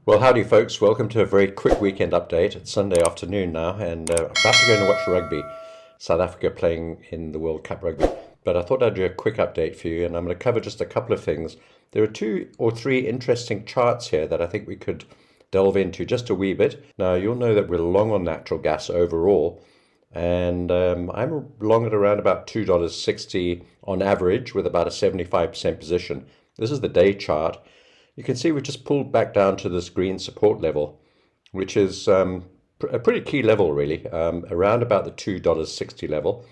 Well, howdy, folks. Welcome to a very quick weekend update. It's Sunday afternoon now, and about to go and watch rugby. South Africa playing in the World Cup rugby. But I thought I'd do a quick update for you, and I'm going to cover just a couple of things. There are 2 or 3 interesting charts here that I think we could delve into just a wee bit. Now, you'll know that we're long on natural gas overall, and I'm long at around about $2.60 on average with about a 75% position. This is the day chart. You can see we've just pulled back down to this green support level, which is a pretty key level really, around about the $2.60 level.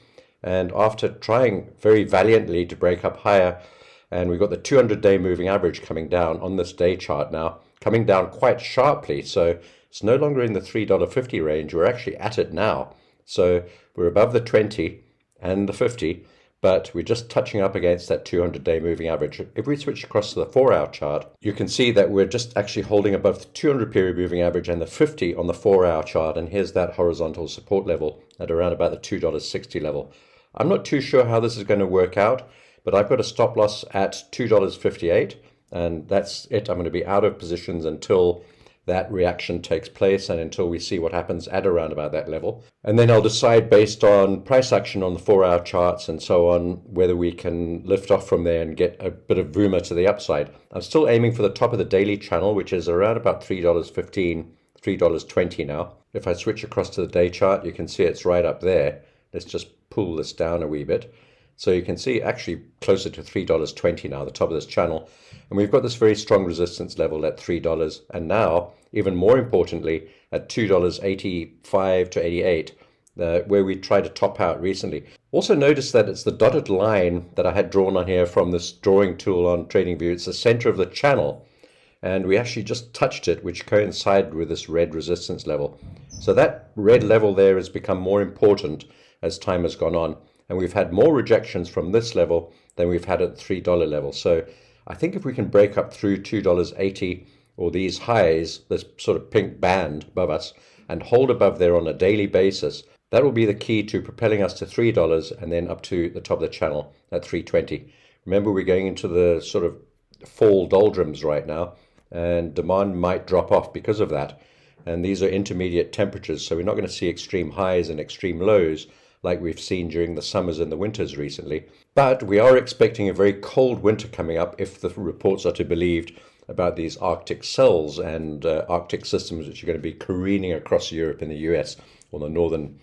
And after trying very valiantly to break up higher, and we've got the 200-day moving average coming down on this day chart now, coming down quite sharply. So it's no longer in the $3.50 range. We're actually at it now. So we're above the 20 and the 50. But we're just touching up against that 200-day moving average. If we switch across to the 4-hour chart, you can see that we're just actually holding above the 200-period moving average and the 50 on the 4-hour chart, and here's that horizontal support level at around about the $2.60 level. I'm not too sure how this is going to work out, but I've got a stop loss at $2.58, and that's it. I'm going to be out of positions until that reaction takes place and until we see what happens at around about that level. And then I'll decide based on price action on the 4-hour charts and so on, whether we can lift off from there and get a bit of VUMA to the upside. I'm still aiming for the top of the daily channel, which is around about $3.15, $3.20 now. If I switch across to the day chart, you can see it's right up there. Let's just pull this down a wee bit. So you can see actually closer to $3.20 now, the top of this channel. And we've got this very strong resistance level at $3. And now, even more importantly, at $2.85 to 88, where we tried to top out recently. Also notice that it's the dotted line that I had drawn on here from this drawing tool on TradingView. It's the center of the channel. And we actually just touched it, which coincided with this red resistance level. So that red level there has become more important as time has gone on. And we've had more rejections from this level than we've had at the $3 level. So I think if we can break up through $2.80 or these highs, this sort of pink band above us, and hold above there on a daily basis, that will be the key to propelling us to $3 and then up to the top of the channel at $3.20. Remember, we're going into the sort of fall doldrums right now, and demand might drop off because of that. And these are intermediate temperatures, so we're not going to see extreme highs and extreme lows like we've seen during the summers and the winters recently. But we are expecting a very cold winter coming up if the reports are to be believed about these Arctic cells and Arctic systems which are going to be careening across Europe and the US or the northern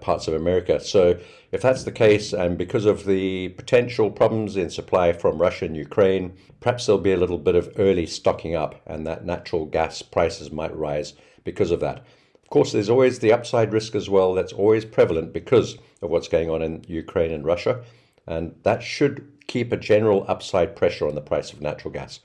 parts of America. So if that's the case, and because of the potential problems in supply from Russia and Ukraine, perhaps there'll be a little bit of early stocking up and that natural gas prices might rise because of that. Of course, there's always the upside risk as well that's always prevalent because of what's going on in Ukraine and Russia, and that should keep a general upside pressure on the price of natural gas.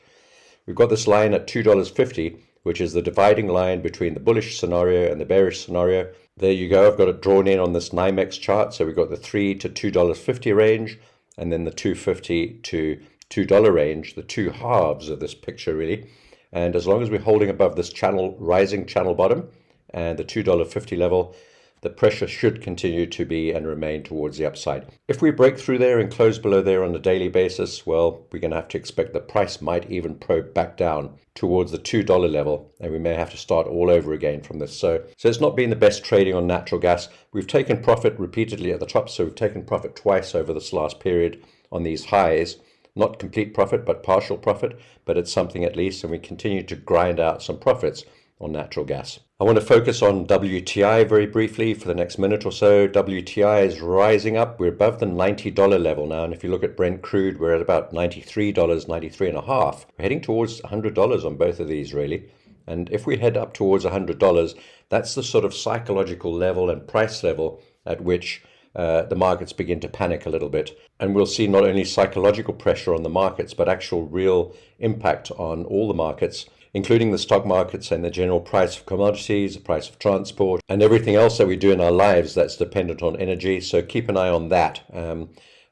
We've got this line at $2.50, which is the dividing line between the bullish scenario and the bearish scenario. There you go. I've got it drawn in on this NYMEX chart. So we've got the $3 to $2.50 range, and then the $2.50 to $2 range, the two halves of this picture really. And as long as we're holding above this channel, rising channel bottom, and the $2.50 level, the pressure should continue to be and remain towards the upside. If we break through there and close below there on a daily basis, well, we're going to have to expect the price might even probe back down towards the $2 level, and we may have to start all over again from this. So it's not been the best trading on natural gas. We've taken profit repeatedly at the top, so we've taken profit twice over this last period on these highs. Not complete profit, but partial profit, but it's something at least, and we continue to grind out some profits on natural gas. I want to focus on WTI very briefly for the next minute or so. WTI is rising up. We're above the $90 level now. And if you look at Brent crude, we're at about $93, $93.50. We're heading towards $100 on both of these really. And if we head up towards $100, that's the sort of psychological level and price level at which the markets begin to panic a little bit. And we'll see not only psychological pressure on the markets, but actual real impact on all the markets, including the stock markets and the general price of commodities, the price of transport, and everything else that we do in our lives that's dependent on energy. So keep an eye on that.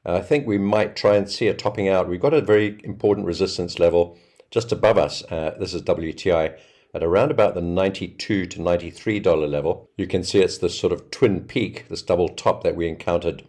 I think we might try and see a topping out. We've got a very important resistance level just above us. This is WTI at around about the $92 to $93 level. You can see it's this sort of twin peak, this double top that we encountered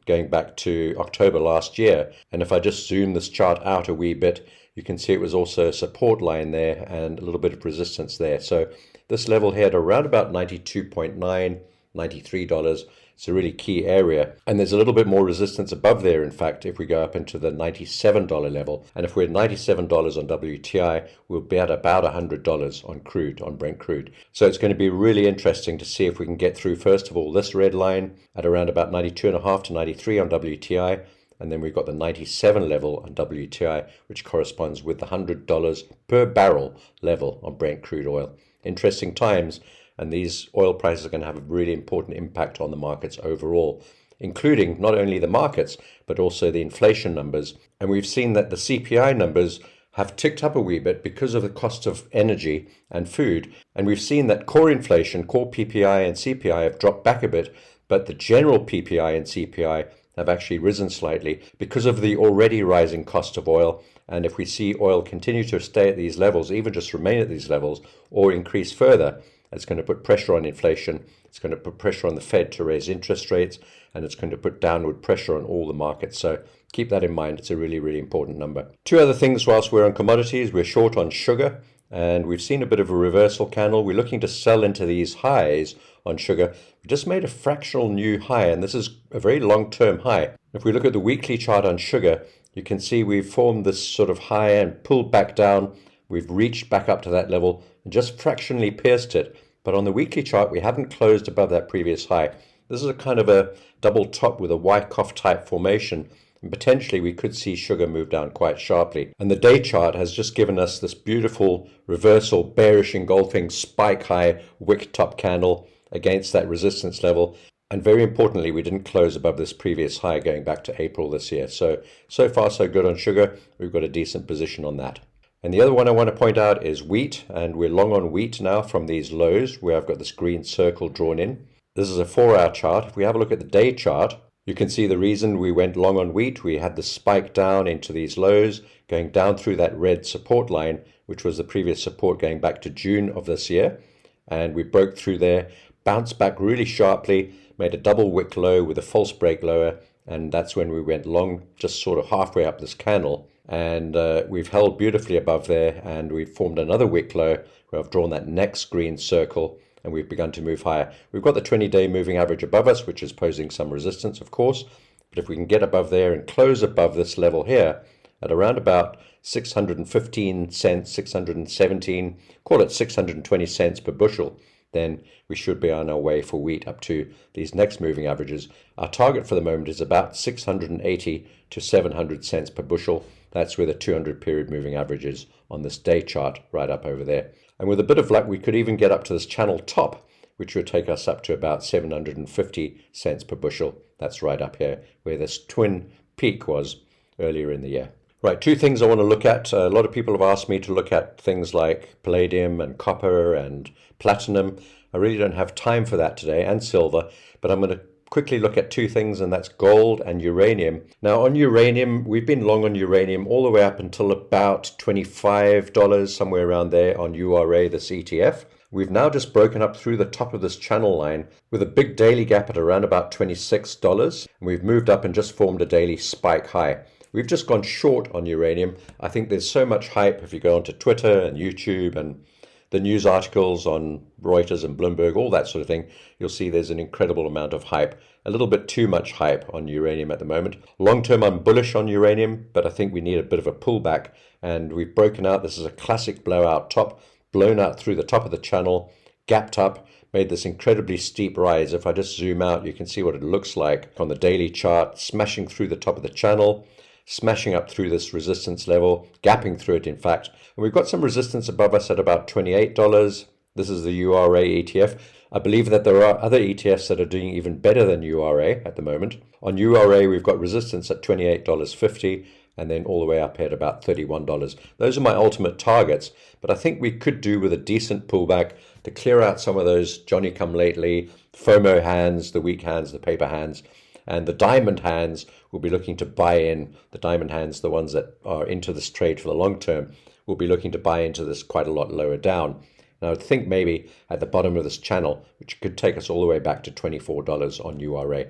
going back to October last year. And if I just zoom this chart out a wee bit, you can see it was also a support line there and a little bit of resistance there. So this level here at around about 92.9, $93. It's a really key area. And there's a little bit more resistance above there, in fact, if we go up into the $97 level. And if we're at $97 on WTI, we'll be at about $100 on crude, on Brent crude. So it's going to be really interesting to see if we can get through, first of all, this red line at around about 92.5 to 93 on WTI. And then we've got the 97 level on WTI, which corresponds with the $100 per barrel level on Brent crude oil. Interesting times. And these oil prices are going to have a really important impact on the markets overall, including not only the markets, but also the inflation numbers. And we've seen that the CPI numbers have ticked up a wee bit because of the cost of energy and food. And we've seen that core inflation, core PPI and CPI have dropped back a bit, but the general PPI and CPI have actually risen slightly because of the already rising cost of oil. And if we see oil continue to stay at these levels, even just remain at these levels, or increase further, it's going to put pressure on inflation, it's going to put pressure on the Fed to raise interest rates, and it's going to put downward pressure on all the markets. So keep that in mind. It's a really, really important number. Two other things whilst we're on commodities. We're short on sugar, and we've seen a bit of a reversal candle. We're looking to sell into these highs on sugar. We just made a fractional new high, and this is a very long-term high. If we look at the weekly chart on sugar, you can see we've formed this sort of high and pulled back down. We've reached back up to that level and just fractionally pierced it. But on the weekly chart, we haven't closed above that previous high. This is a kind of a double top with a Wyckoff type formation. And potentially we could see sugar move down quite sharply. And the day chart has just given us this beautiful reversal, bearish engulfing spike high wick top candle against that resistance level. And very importantly, we didn't close above this previous high going back to April this year. So far so good on sugar. We've got a decent position on that. And the other one I want to point out is wheat, and we're long on wheat now from these lows where I've got this green circle drawn in. This is a 4-hour chart. If we have a look at the day chart, you can see the reason we went long on wheat. We had the spike down into these lows, going down through that red support line, which was the previous support going back to June of this year. And we broke through there, bounced back really sharply, made a double wick low with a false break lower, and that's when we went long, just sort of halfway up this candle. And we've held beautifully above there, and we've formed another wick low where I've drawn that next green circle, and we've begun to move higher. We've got the 20-day moving average above us, which is posing some resistance, of course. But if we can get above there and close above this level here at around about 615 cents, 617, call it 620 cents per bushel, then we should be on our way for wheat up to these next moving averages. Our target for the moment is about 680 to 700 cents per bushel. That's where the 200 period moving average is on this day chart right up over there. And with a bit of luck, we could even get up to this channel top, which would take us up to about 750 cents per bushel. That's right up here where this twin peak was earlier in the year. Right, two things I want to look at. A lot of people have asked me to look at things like palladium and copper and platinum. I really don't have time for that today, and silver, but I'm going to quickly look at two things, and that's gold and uranium. Now on uranium, we've been long on uranium all the way up until about $25, somewhere around there on URA, this ETF. We've now just broken up through the top of this channel line with a big daily gap at around about $26, and we've moved up and just formed a daily spike high. We've just gone short on uranium. I think there's so much hype. If you go onto Twitter and YouTube and the news articles on Reuters and Bloomberg, all that sort of thing, you'll see there's an incredible amount of hype, a little bit too much hype on uranium at the moment. Long term, I'm bullish on uranium, but I think we need a bit of a pullback, and we've broken out. This is a classic blowout top, blown out through the top of the channel, gapped up, made this incredibly steep rise. If I just zoom out, you can see what it looks like on the daily chart, smashing through the top of the channel, smashing up through this resistance level, gapping through it in fact. And we've got some resistance above us at about $28. This is the URA ETF. I believe that there are other ETFs that are doing even better than URA at the moment. On URA, we've got resistance at $28.50 and then all the way up at about $31. Those are my ultimate targets, but I think we could do with a decent pullback to clear out some of those Johnny-come-lately, FOMO hands, the weak hands, the paper hands. And the diamond hands will be looking to buy in. The diamond hands, the ones that are into this trade for the long term, will be looking to buy into this quite a lot lower down. And I would think maybe at the bottom of this channel, which could take us all the way back to $24 on URA.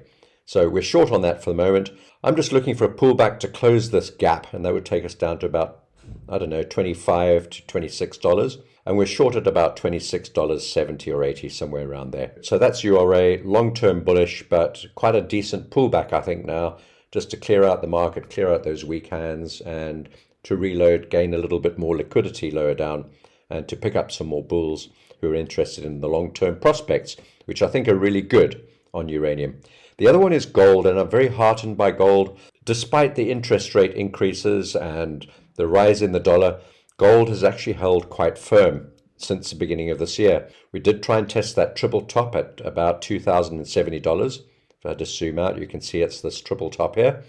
So we're short on that for the moment. I'm just looking for a pullback to close this gap, and that would take us down to about I don't know, $25 to $26. And we're short at about $26.70 or 80, somewhere around there. So that's URA, long-term bullish, but quite a decent pullback, I think, now, just to clear out the market, clear out those weak hands, and to reload, gain a little bit more liquidity lower down, and to pick up some more bulls who are interested in the long-term prospects, which I think are really good on uranium. The other one is gold, and I'm very heartened by gold. Despite the interest rate increases and the rise in the dollar, gold has actually held quite firm since the beginning of this year. We did try and test that triple top at about $2,070. If I just zoom out, you can see it's this triple top here.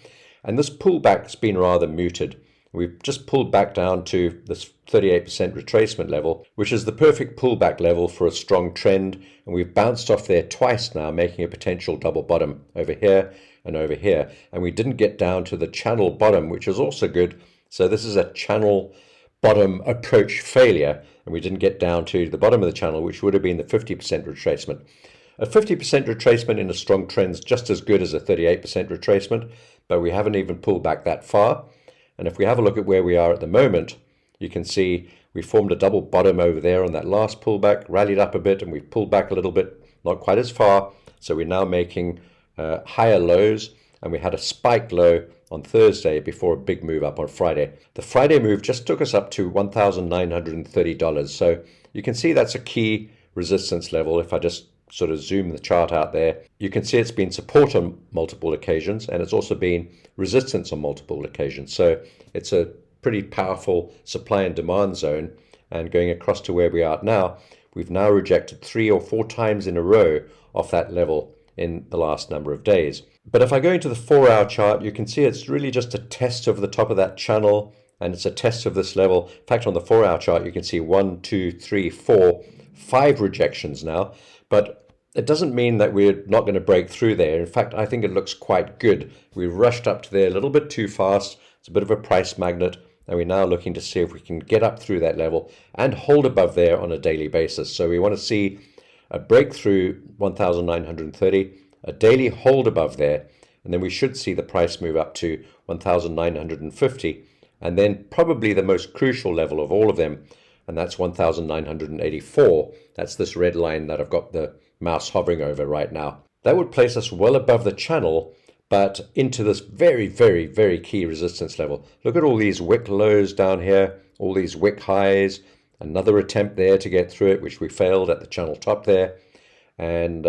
And this pullback's been rather muted. We've just pulled back down to this 38% retracement level, which is the perfect pullback level for a strong trend. And we've bounced off there twice now, making a potential double bottom over here and over here. And we didn't get down to the channel bottom, which is also good. So this is a channel bottom approach failure. And we didn't get down to the bottom of the channel, which would have been the 50% retracement. A 50% retracement in a strong trend is just as good as a 38% retracement, but we haven't even pulled back that far. And if we have a look at where we are at the moment, you can see we formed a double bottom over there on that last pullback, rallied up a bit, and we've pulled back a little bit, not quite as far. So we're now making higher lows, and we had a spike low on Thursday before a big move up on Friday. The Friday move just took us up to $1,930. So you can see that's a key resistance level. If I just sort of zoom the chart out there, you can see it's been support on multiple occasions, and it's also been resistance on multiple occasions. So it's a pretty powerful supply and demand zone. And going across to where we are now, we've now rejected 3 or 4 times in a row off that level in the last number of days. But if I go into the 4-hour chart, you can see it's really just a test of the top of that channel, and it's a test of this level. In fact, on the 4-hour chart, you can see 1, 2, 3, 4, 5 rejections now. But it doesn't mean that we're not going to break through there. In fact, I think it looks quite good. We rushed up to there a little bit too fast. It's a bit of a price magnet, and we're now looking to see if we can get up through that level and hold above there on a daily basis. So we want to see a breakthrough 1,930, a daily hold above there, and then we should see the price move up to 1,950, and then probably the most crucial level of all of them, and that's 1,984. That's this red line that I've got the mouse hovering over right now. That would place us well above the channel, but into this very, very, very key resistance level. Look at all these wick lows down here, all these wick highs, another attempt there to get through it, which we failed at the channel top there. And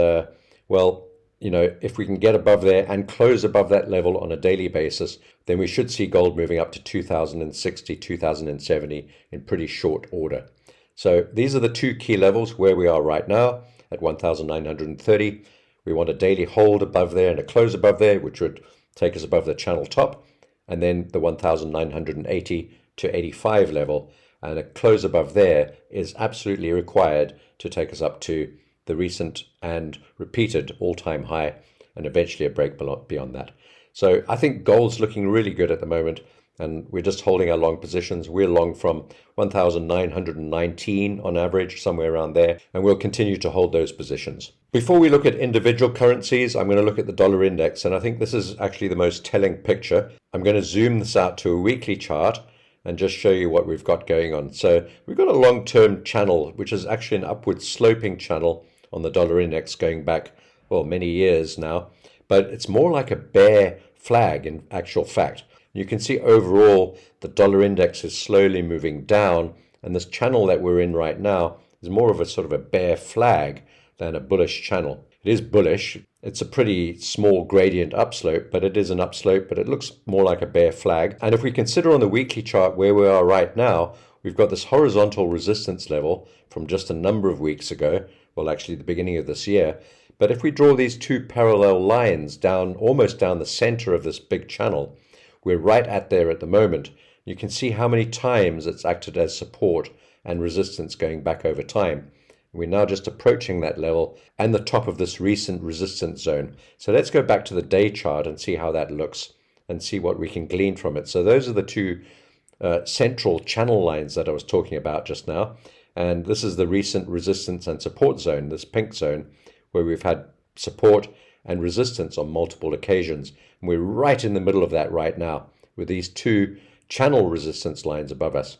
well, you know, if we can get above there and close above that level on a daily basis, then we should see gold moving up to 2,060, 2,070 in pretty short order. So these are the two key levels where we are right now at 1,930. We want a daily hold above there and a close above there, which would take us above the channel top, and then the 1,980 to 85 level, and a close above there is absolutely required to take us up to the recent and repeated all-time high, and eventually a break beyond that. So I think gold's looking really good at the moment, and we're just holding our long positions. We're long from 1,919 on average, somewhere around there, and we'll continue to hold those positions. Before we look at individual currencies, I'm going to look at the dollar index, and I think this is actually the most telling picture. I'm going to zoom this out to a weekly chart and just show you what we've got going on. So we've got a long-term channel, which is actually an upward sloping channel on the dollar index going back, well, many years now, but it's more like a bear flag in actual fact. You can see overall the dollar index is slowly moving down, and this channel that we're in right now is more of a sort of a bear flag than a bullish channel. It is bullish. It's a pretty small gradient upslope, but it is an upslope, but it looks more like a bear flag. And if we consider on the weekly chart where we are right now, we've got this horizontal resistance level from just a number of weeks ago, well, actually the beginning of this year. But if we draw these two parallel lines down, almost down the center of this big channel, we're right at there at the moment. You can see how many times it's acted as support and resistance going back over time. We're now just approaching that level and the top of this recent resistance zone. So let's go back to the day chart and see how that looks and see what we can glean from it. So those are the two central channel lines that I was talking about just now. And this is the recent resistance and support zone, this pink zone, where we've had support and resistance on multiple occasions. And we're right in the middle of that right now with these two channel resistance lines above us.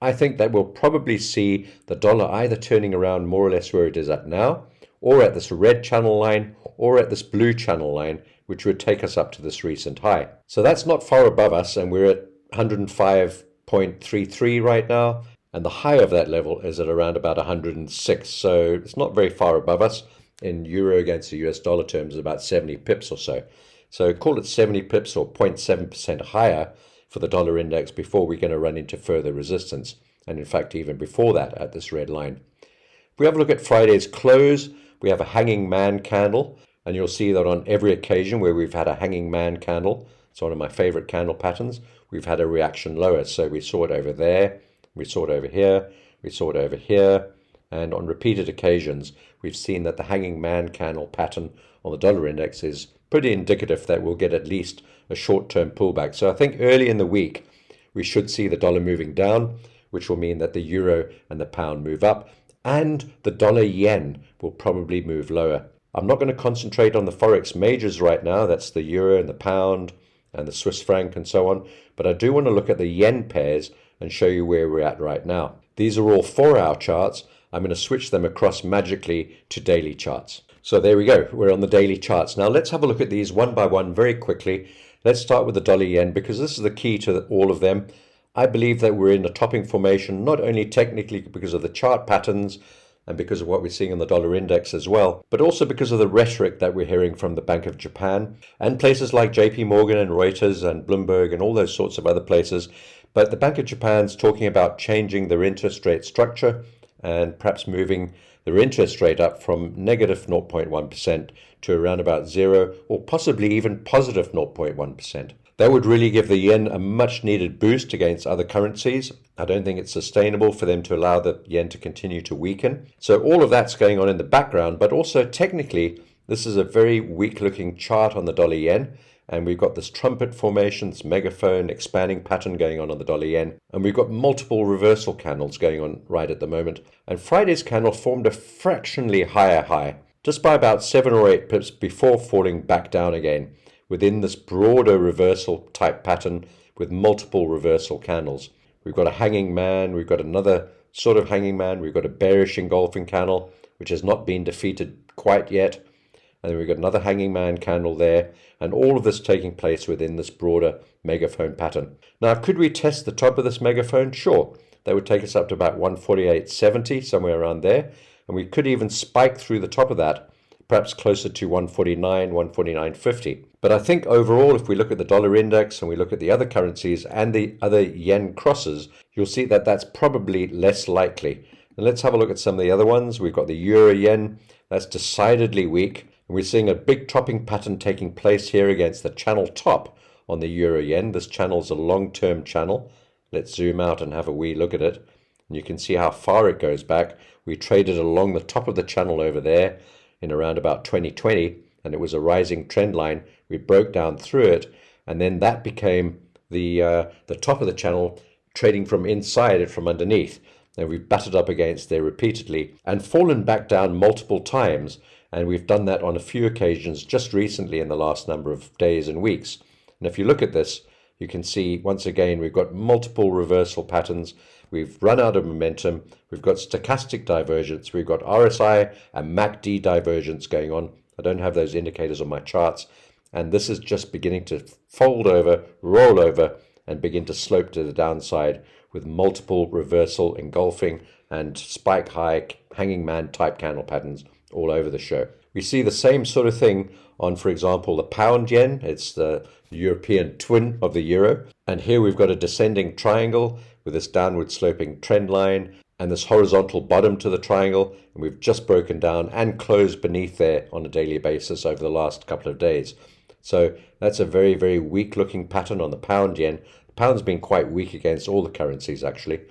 I think that we'll probably see the dollar either turning around more or less where it is at now, or at this red channel line, or at this blue channel line, which would take us up to this recent high. So that's not far above us, and we're at 105.33 right now, and the high of that level is at around about 106. So it's not very far above us. In euro against the US dollar terms, about 70 pips or so. So call it 70 pips or 0.7% higher for the dollar index before we're going to run into further resistance. And in fact, even before that at this red line. If we have a look at Friday's close, we have a hanging man candle. And you'll see that on every occasion where we've had a hanging man candle, it's one of my favorite candle patterns, we've had a reaction lower. So we saw it over there, we saw it over here, we saw it over here. And on repeated occasions, we've seen that the hanging man candle pattern on the dollar index is pretty indicative that we'll get at least a short-term pullback. So I think early in the week, we should see the dollar moving down, which will mean that the euro and the pound move up, and the dollar yen will probably move lower. I'm not going to concentrate on the Forex majors right now. That's the euro and the pound and the Swiss franc and so on. But I do want to look at the yen pairs and show you where we're at right now. These are all 4-hour charts. I'm going to switch them across magically to daily charts. So there we go. We're on the daily charts. Now let's have a look at these one by one very quickly. Let's start with the dollar yen because this is the key to all of them. I believe that we're in a topping formation, not only technically because of the chart patterns and because of what we're seeing in the dollar index as well, but also because of the rhetoric that we're hearing from the Bank of Japan and places like JP Morgan and Reuters and Bloomberg and all those sorts of other places. But the Bank of Japan's talking about changing their interest rate structure and perhaps moving their interest rate up from negative 0.1% to around about 0 or possibly even positive 0.1%. That would really give the yen a much needed boost against other currencies. I don't think it's sustainable for them to allow the yen to continue to weaken. So all of that's going on in the background, but also technically, this is a very weak looking chart on the dollar yen. And we've got this trumpet formation, this megaphone expanding pattern going on the dollar yen. And we've got multiple reversal candles going on right at the moment. And Friday's candle formed a fractionally higher high, just by about 7 or 8 pips before falling back down again, within this broader reversal type pattern with multiple reversal candles. We've got a hanging man, we've got another sort of hanging man, we've got a bearish engulfing candle, which has not been defeated quite yet. And then we've got another hanging man candle there, and all of this taking place within this broader megaphone pattern. Now, could we test the top of this megaphone? Sure. That would take us up to about 148.70, somewhere around there. And we could even spike through the top of that, perhaps closer to 149, 149.50. But I think overall, if we look at the dollar index and we look at the other currencies and the other yen crosses, you'll see that that's probably less likely. And let's have a look at some of the other ones. We've got the euro yen. That's decidedly weak. And we're seeing a big topping pattern taking place here against the channel top on the euro yen. This channel is a long-term channel. Let's zoom out and have a wee look at it. And you can see how far it goes back. We traded along the top of the channel over there in around about 2020, and it was a rising trend line. We broke down through it, and then that became the top of the channel, trading from inside it from underneath. And we've battered up against there repeatedly and fallen back down multiple times. And we've done that on a few occasions just recently in the last number of days and weeks. And if you look at this, you can see once again we've got multiple reversal patterns. We've run out of momentum. We've got stochastic divergence. We've got RSI and MACD divergence going on. I don't have those indicators on my charts. And this is just beginning to fold over, roll over, and begin to slope to the downside with multiple reversal, engulfing, and spike high, hanging man type candle patterns all over the show. We see the same sort of thing on, for example, the pound yen. It's the European twin of the euro. And here we've got a descending triangle with this downward sloping trend line and this horizontal bottom to the triangle. And we've just broken down and closed beneath there on a daily basis over the last couple of days. So that's a very, very weak looking pattern on the pound yen. The pound's been quite weak against all the currencies actually.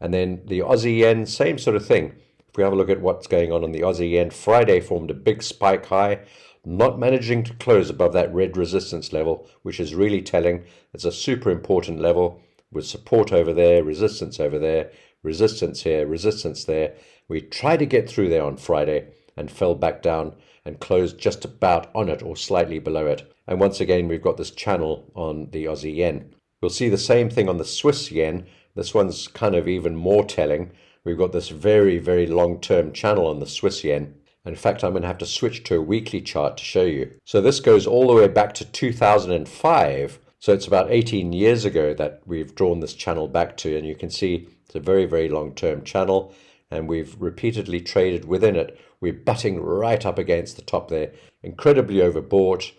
And then the Aussie yen, same sort of thing. If we have a look at what's going on the Aussie yen, Friday formed a big spike high, not managing to close above that red resistance level, which is really telling. It's a super important level with support over there, resistance over there, resistance here, resistance there. We tried to get through there on Friday and fell back down and closed just about on it or slightly below it. And once again, we've got this channel on the Aussie yen. We'll see the same thing on the Swiss yen. This one's kind of even more telling. We've got this very, very long-term channel on the Swiss yen. In fact, I'm going to have to switch to a weekly chart to show you. So this goes all the way back to 2005. So it's about 18 years ago that we've drawn this channel back to, and you can see it's a very, very long-term channel, and we've repeatedly traded within it. We're butting right up against the top there, incredibly overbought,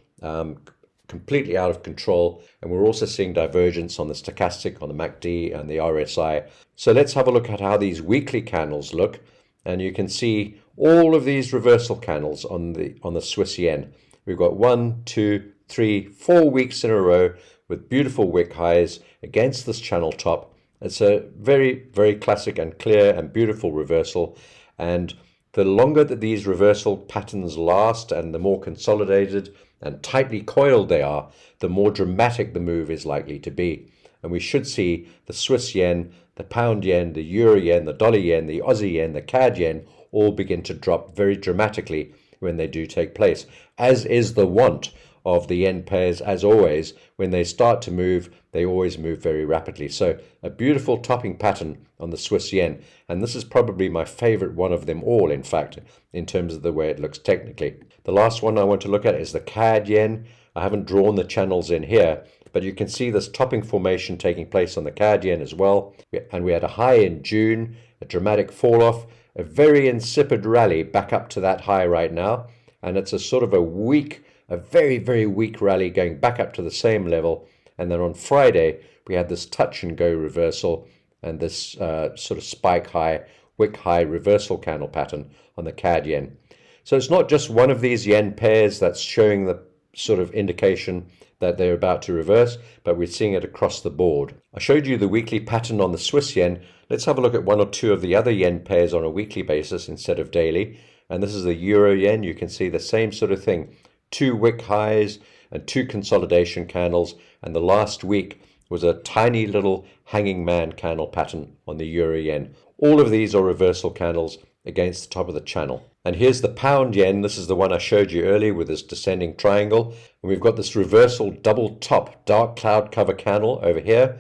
completely out of control, and we're also seeing divergence on the stochastic, on the MACD and the RSI. So let's have a look at how these weekly candles look, and you can see all of these reversal candles on the Swiss yen. We've got 1, 2, 3, 4 weeks in a row with beautiful wick highs against this channel top. It's a very, very classic and clear and beautiful reversal, and the longer that these reversal patterns last and the more consolidated and tightly coiled they are, the more dramatic the move is likely to be. And we should see the Swiss yen, the pound yen, the euro yen, the dollar yen, the Aussie yen, the CAD yen all begin to drop very dramatically when they do take place, as is the want of the yen pairs. As always, when they start to move, they always move very rapidly. So a beautiful topping pattern on the Swiss yen, and this is probably my favorite one of them all, in fact, in terms of the way it looks technically. The last one I want to look at is the CAD yen. I haven't drawn the channels in here, but you can see this topping formation taking place on the CAD yen as well. And we had a high in June, a dramatic fall off, a very insipid rally back up to that high right now, and it's a sort of a very, very weak rally going back up to the same level. And then on Friday, we had this touch and go reversal and this sort of spike high, wick high reversal candle pattern on the CAD yen. So it's not just one of these yen pairs that's showing the sort of indication that they're about to reverse, but we're seeing it across the board. I showed you the weekly pattern on the Swiss yen. Let's have a look at one or two of the other yen pairs on a weekly basis instead of daily. And this is the euro yen. You can see the same sort of thing. 2 wick highs and 2 consolidation candles, and the last week was a tiny little hanging man candle pattern on the euro yen. All of these are reversal candles against the top of the channel. And here's the pound yen. This is the one I showed you earlier with this descending triangle, and we've got this reversal double top dark cloud cover candle over here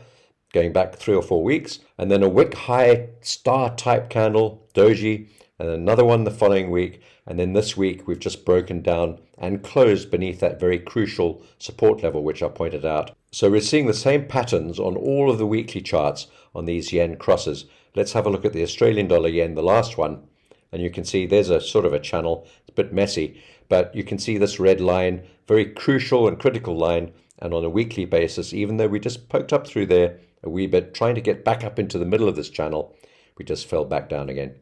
going back 3 or 4 weeks, and then a wick high star type candle doji, and another one the following week. And then this week we've just broken down and closed beneath that very crucial support level which I pointed out. So we're seeing the same patterns on all of the weekly charts on these yen crosses. Let's have a look at the Australian dollar yen, the last one, and you can see there's a sort of a channel. It's a bit messy, but you can see this red line, very crucial and critical line, and on a weekly basis, even though we just poked up through there a wee bit trying to get back up into the middle of this channel, we just fell back down again.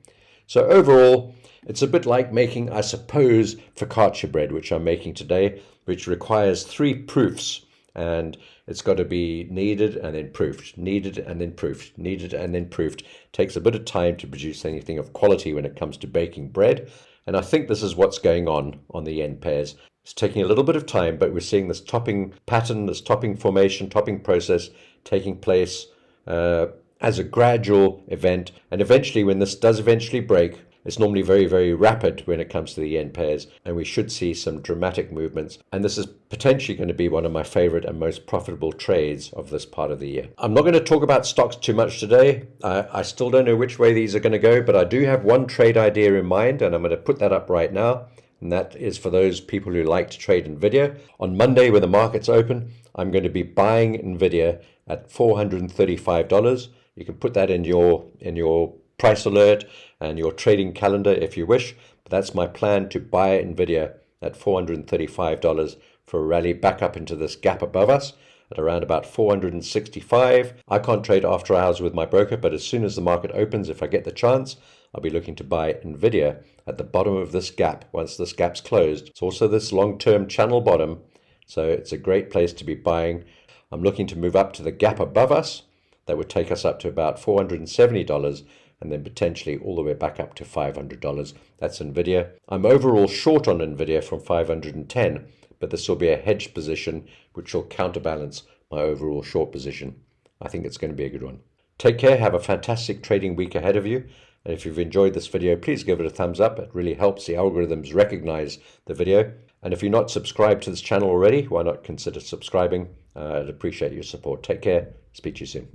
So overall, it's a bit like making, I suppose, focaccia bread, which I'm making today, which requires 3 proofs, and it's got to be kneaded and then proofed, kneaded and then proofed, kneaded and then proofed. It takes a bit of time to produce anything of quality when it comes to baking bread, and I think this is what's going on the yen pairs. It's taking a little bit of time, but we're seeing this topping pattern, this topping formation, topping process taking place as a gradual event, and eventually when this does eventually break, it's normally very, very rapid when it comes to the yen pairs, and we should see some dramatic movements. And this is potentially going to be one of my favorite and most profitable trades of this part of the year. I'm not going to talk about stocks too much today. I still don't know which way these are going to go, but I do have one trade idea in mind, and I'm going to put that up right now. And that is for those people who like to trade NVIDIA. On Monday, when the markets open, I'm going to be buying NVIDIA at $435. You can put that in your price alert and your trading calendar if you wish. But that's my plan, to buy NVIDIA at $435 for a rally back up into this gap above us at around about 465. I can't trade after hours with my broker, but as soon as the market opens, if I get the chance, I'll be looking to buy NVIDIA at the bottom of this gap once this gap's closed. It's also this long-term channel bottom, so it's a great place to be buying. I'm looking to move up to the gap above us. That would take us up to about $470, and then potentially all the way back up to $500. That's NVIDIA. I'm overall short on NVIDIA from 510, but this will be a hedged position which will counterbalance my overall short position. I think it's going to be a good one. Take care. Have a fantastic trading week ahead of you. And if you've enjoyed this video, please give it a thumbs up. It really helps the algorithms recognize the video. And if you're not subscribed to this channel already, why not consider subscribing? I'd appreciate your support. Take care. Speak to you soon.